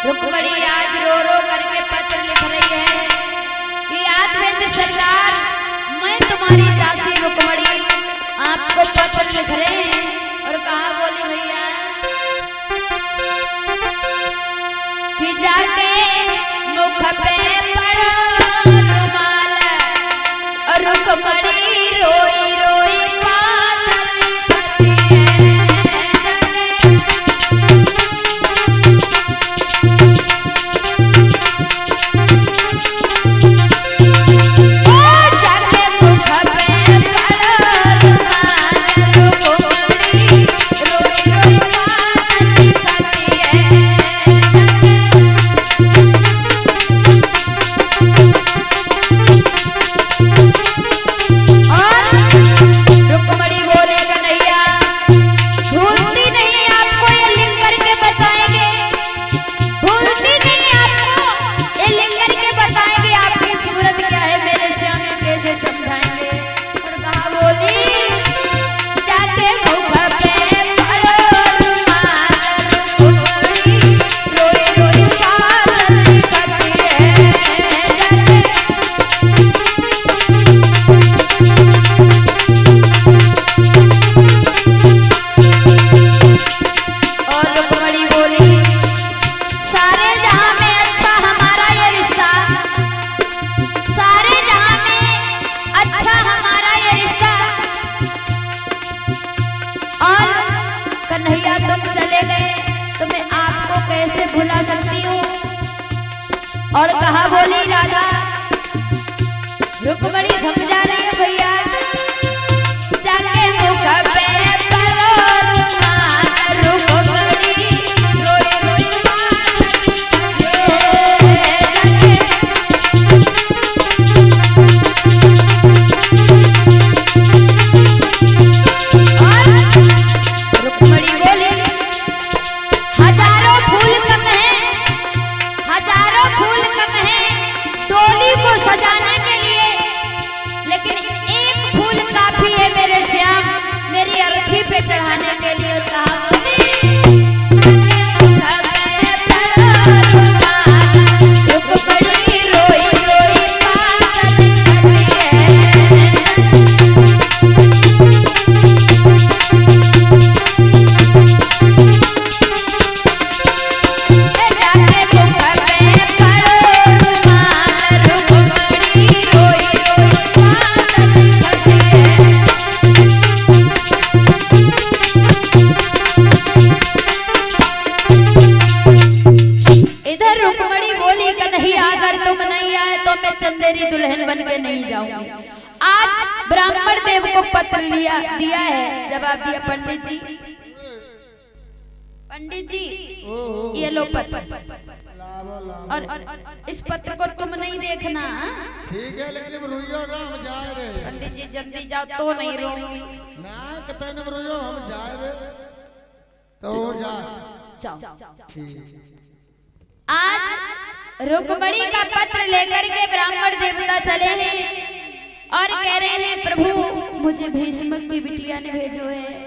रुक्मणी आज रो रो करके पत्र लिख रही है कि यादवेंद्र सरकार, मैं तुम्हारी दासी रुक्मणी आपको पत्र लिख रहे हैं। और कहा बोली भैया कि जाके मुख पे पड़ो रुमाल, और रुक्मणी रोई रोई कन्हैया तुम चले गए तो मैं आपको कैसे भुला सकती हूँ। और कहा बोली राधा, रुक्मणी समझा रही है भैया, जाके मुख पे परो रुमाल, रुक्मणी रोई रोई सजाने के लिए, लेकिन एक फूल काफी है मेरे श्याम मेरी अर्थी पे चढ़ाने के लिए। और कहा बोली रुक्मणी रोई रोई पागल करती है, जाके मुख पे पड़ो रुमाल, रुक्मणी रोई रोई पागल करती है। इधर रुक्मणी बोली कन्हैया, अगर तुम नहीं आए तो मैं चंदेरी दुल्हन बन के नहीं जाऊंगी। आज ब्राह्मण देव को पत्र दिया है, जवाब दिया पंडित जी। पंडित जी ये लो पत्र, और इस पत्र को तुम नहीं देखना। ठीक है, लेकिन रोइयो ना, हम जा रहे। पंडित जी जल्दी जाओ तो नहीं रोऊंगी ना, कतई न रोइयो, हम जा रहे तो जा। जाओ। ठीक। आज रुक्मणी का पत्र लेकर के ब्राह्मण देवता चले हैं और कह रहे हैं, प्रभु मुझे भीष्म की बिटिया ने भेजो है।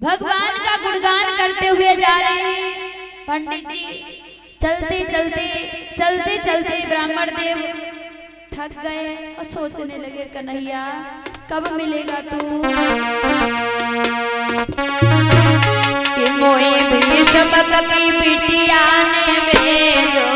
भगवान का गुणगान करते हुए जा रहे हैं। पंडित जी चलते चलते चलते चलते ब्राह्मण देव थक गए और सोचने लगे, कन्हैया कब मिलेगा तू, कि मोए भीष्म की बिटिया ने भेजो